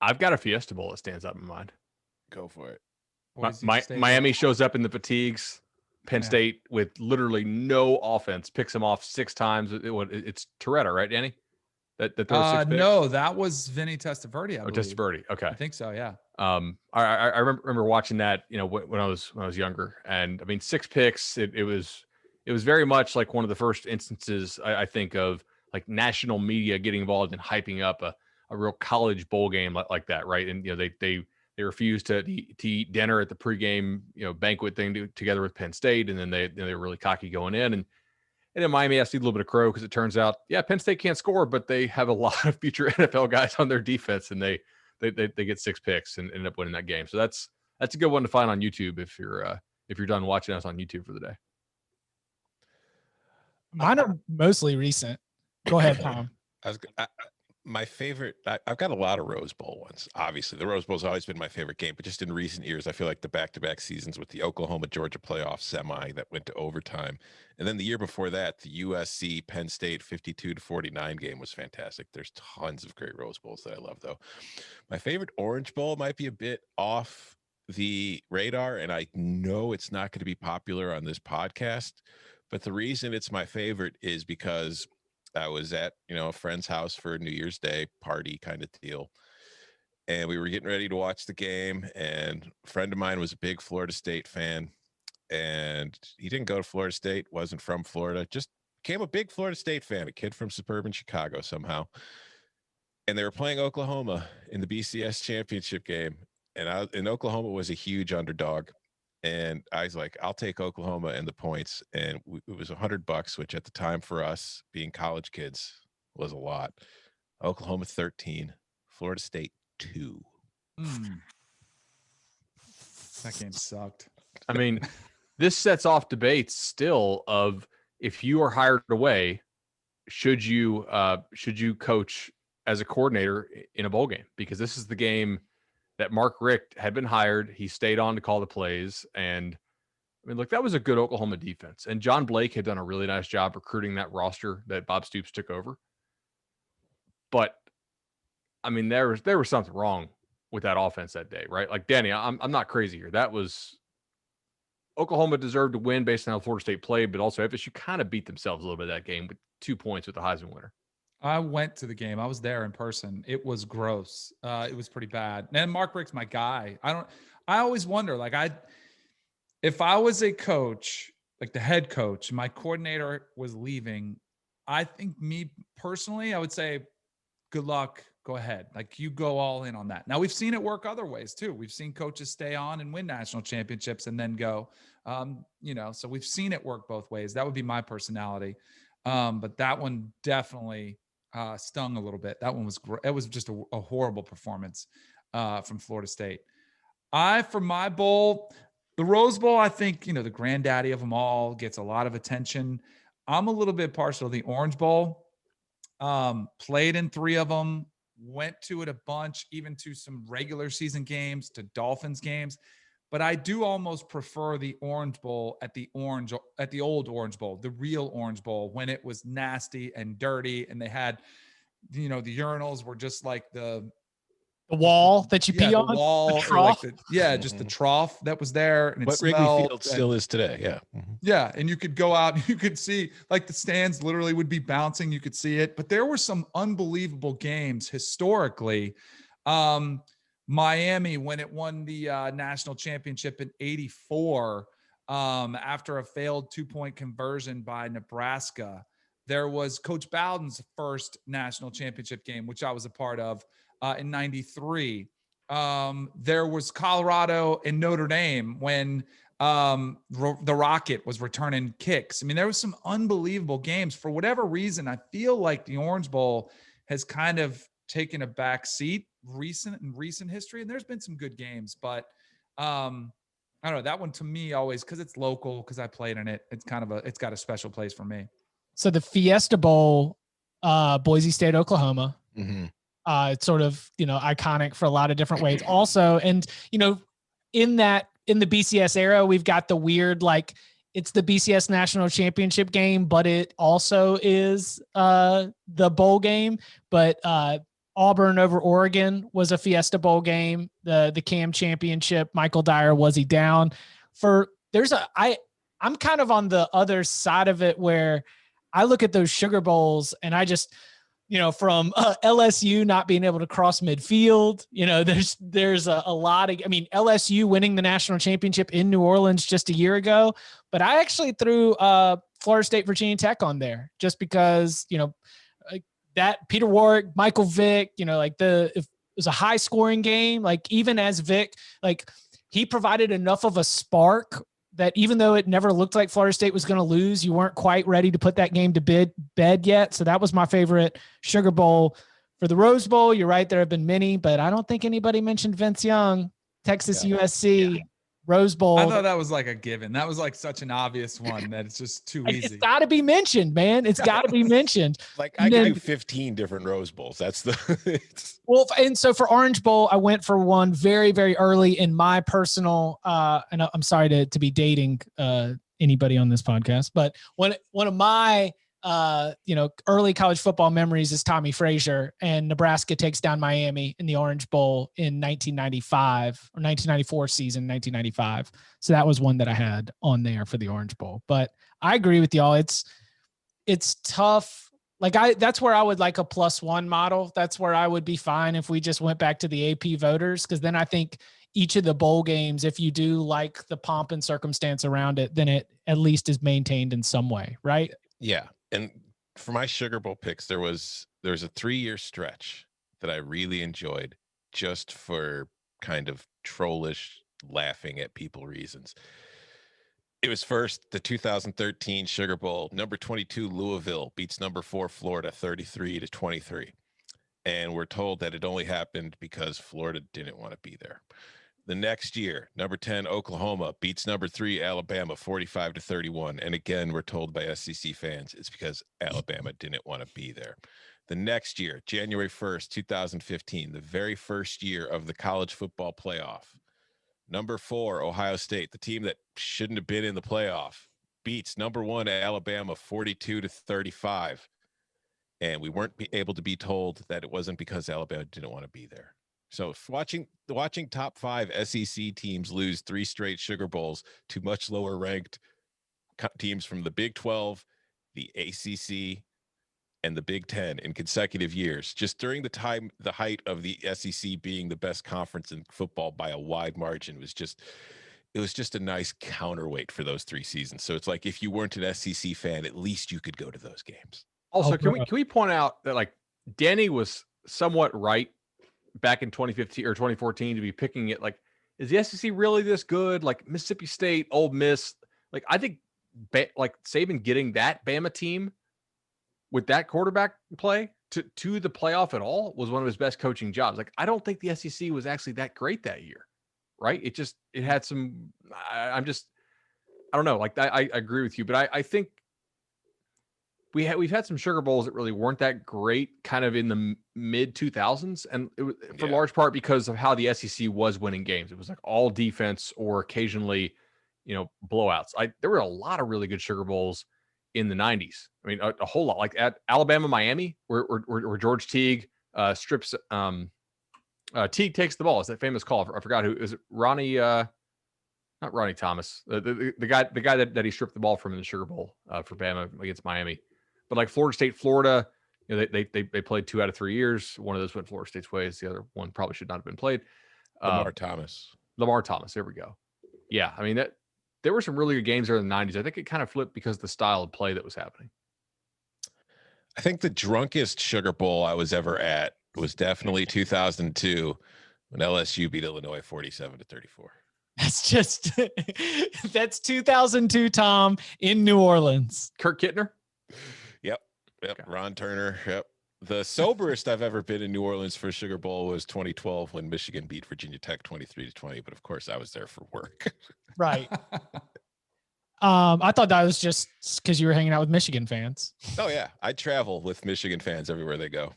I've got a Fiesta Bowl that stands out in my mind. Go for it. Miami shows up in the fatigues. Penn State with literally no offense picks them off 6 times. It's Toretta, right, Danny? That throws 6 picks? No, that was Vinny Testaverde, I believe. Testaverde. Okay. I think so, yeah. I remember watching that, when I was younger, and I mean 6 picks. It was very much like one of the first instances I think of like national media getting involved in hyping up a real college bowl game like that, right? And they refused to eat dinner at the pregame banquet thing together with Penn State, and then they were really cocky going in, and then Miami has to eat a little bit of crow because it turns out Penn State can't score, but they have a lot of future NFL guys on their defense, and they get 6 picks and end up winning that game. So that's a good one to find on YouTube if you're done watching us on YouTube for the day. Mine are mostly recent. Go ahead, Tom. My favorite, I've got a lot of Rose Bowl ones. Obviously, the Rose Bowl's always been my favorite game, but just in recent years, I feel like the back-to-back seasons with the Oklahoma-Georgia playoff semi that went to overtime, and then the year before that, the USC Penn State 52-49 game was fantastic. There's tons of great Rose Bowls that I love, though. My favorite Orange Bowl might be a bit off the radar, and I know it's not going to be popular on this podcast, but the reason it's my favorite is because I was at, a friend's house for a New Year's Day party kind of deal. And we were getting ready to watch the game. And a friend of mine was a big Florida State fan. And he didn't go to Florida State, wasn't from Florida, just became a big Florida State fan, a kid from suburban Chicago somehow. And they were playing Oklahoma in the BCS championship game. And Oklahoma was a huge underdog. And I was like, I'll take Oklahoma and the points. And it was $100, which at the time for us being college kids was a lot. Oklahoma 13, Florida State 2. That game sucked. I mean, this sets off debates still of if you are hired away, should you coach as a coordinator in a bowl game? Because this is the game that Mark Richt had been hired. He stayed on to call the plays. And I mean, look, that was a good Oklahoma defense. And John Blake had done a really nice job recruiting that roster that Bob Stoops took over. But I mean, there was something wrong with that offense that day, right? Like, Danny, I'm not crazy here. That was Oklahoma deserved to win based on how Florida State played, but also FSU kind of beat themselves a little bit that game with 2 points with the Heisman winner. I went to the game. I was there in person. It was gross. It was pretty bad. And Mark Richt's my guy. I always wonder, like, if I was a coach, like the head coach, my coordinator was leaving, I think me personally, I would say, good luck. Go ahead. Like, you go all in on that. Now, we've seen it work other ways too. We've seen coaches stay on and win national championships and then go, so we've seen it work both ways. That would be my personality. But that one definitely stung a little bit. That one was it was just a horrible performance from Florida State. For my bowl, the Rose Bowl, I think, the granddaddy of them all, gets a lot of attention. I'm a little bit partial to the Orange Bowl. Played in 3 of them, went to it a bunch, even to some regular season games, to Dolphins games. But I do almost prefer the Orange Bowl at the old Orange Bowl, the real Orange Bowl, when it was nasty and dirty, and they had, the urinals were just like the wall that you pee on, the wall, the trough. Just the trough that was there, and what Wrigley Field still is today, yeah. Mm-hmm. Yeah, and you could go out, and you could see, like, the stands literally would be bouncing. You could see it, but there were some unbelievable games historically. Miami, when it won the national championship in '84, after a failed 2-point conversion by Nebraska, there was Coach Bowden's first national championship game, which I was a part of in '93. There was Colorado and Notre Dame when the Rocket was returning kicks. I mean, there was some unbelievable games. For whatever reason, I feel like the Orange Bowl has kind of taken a back seat in recent history, and there's been some good games, but I don't know, that one to me always, because it's local, because I played in it, it's got a special place for me. So the Fiesta Bowl, Boise State, Oklahoma. Mm-hmm. It's sort of, iconic for a lot of different ways also. And, in the BCS era, we've got the weird, like, it's the BCS national championship game, but it also is the bowl game. But Auburn over Oregon was a Fiesta Bowl game. The CAM championship, Michael Dyer, was he down? I'm kind of on the other side of it where I look at those Sugar Bowls and I just, from LSU not being able to cross midfield, there's a lot of, LSU winning the national championship in New Orleans just a year ago, but I actually threw Florida State, Virginia Tech on there just because, that Peter Warwick, Michael Vick, if it was a high scoring game, like even as Vick, like he provided enough of a spark that even though it never looked like Florida State was going to lose, you weren't quite ready to put that game to bed yet. So that was my favorite Sugar Bowl. For the Rose Bowl, you're right, there have been many, but I don't think anybody mentioned Vince Young, Texas USC, Rose Bowl. I thought that was like a given. That was like such an obvious one that it's just too easy. It's got to be mentioned, man. It's got to be mentioned. Like I could do 15 different Rose Bowls. That's well, and so for Orange Bowl, I went for one very, very early in my personal, and I'm sorry to be dating anybody on this podcast, but one of my early college football memories is Tommy Frazier, and Nebraska takes down Miami in the Orange Bowl in 1995 or 1994 season, 1995. So that was one that I had on there for the Orange Bowl. But I agree with y'all. It's tough. Like that's where I would like a +1 model. That's where I would be fine if we just went back to the AP voters, because then I think each of the bowl games, if you do like the pomp and circumstance around it, then it at least is maintained in some way, right? Yeah. And for my Sugar Bowl picks, there was a 3-year stretch that I really enjoyed just for kind of trollish laughing at people reasons. It was first the 2013 Sugar Bowl. Number 22 Louisville beats number 4 Florida 33-23. And we're told that it only happened because Florida didn't want to be there. The next year, number 10 Oklahoma beats number 3 Alabama 45-31. And again, we're told by SEC fans it's because Alabama didn't want to be there. The next year, January 1st, 2015, the very first year of the college football playoff, number 4 Ohio State, the team that shouldn't have been in the playoff, beats number 1 Alabama 42-35. And we weren't able to be told that it wasn't because Alabama didn't want to be there. So watching top 5 SEC teams lose 3 straight Sugar Bowls to much lower ranked teams from the Big 12, the ACC, and the Big 10 in consecutive years, just during the height of the SEC being the best conference in football by a wide margin, it was just a nice counterweight for those 3 seasons. So it's like if you weren't an SEC fan, at least you could go to those games. Also, can we point out that like Danny was somewhat right back in 2015 or 2014 to be picking it like, is the SEC really this good? Like Mississippi State, Ole Miss, like I think like Saban getting that Bama team with that quarterback play to the playoff at all was one of his best coaching jobs. Like I don't think the SEC was actually that great that year, right? It had some. I don't know. Like I agree with you, but I think we've had some Sugar Bowls that really weren't that great kind of in the mid 2000s. And it was for large part because of how the SEC was winning games. It was like all defense or occasionally, blowouts. There were a lot of really good Sugar Bowls in the 90s. I mean, a whole lot, like at Alabama, Miami, where George Teague strips, Teague takes the ball. It's that famous call. I forgot who is it. Ronnie, not Ronnie Thomas, the guy that he stripped the ball from in the Sugar Bowl for Bama against Miami. But like Florida State, Florida, they played 2 out of 3 years. One of those went Florida State's ways. The other one probably should not have been played. Lamar Thomas. There we go. Yeah, I mean there were some really good games there in the 90s. I think it kind of flipped because of the style of play that was happening. I think the drunkest Sugar Bowl I was ever at was definitely 2002 when LSU beat Illinois 47-34. That's 2002, Tom, in New Orleans. Kirk Kittner? Yep. Okay. Ron Turner. Yep. The soberest I've ever been in New Orleans for Sugar Bowl was 2012 when Michigan beat Virginia Tech 23-20. But of course, I was there for work. Right. I thought that was just because you were hanging out with Michigan fans. Oh yeah, I travel with Michigan fans everywhere they go.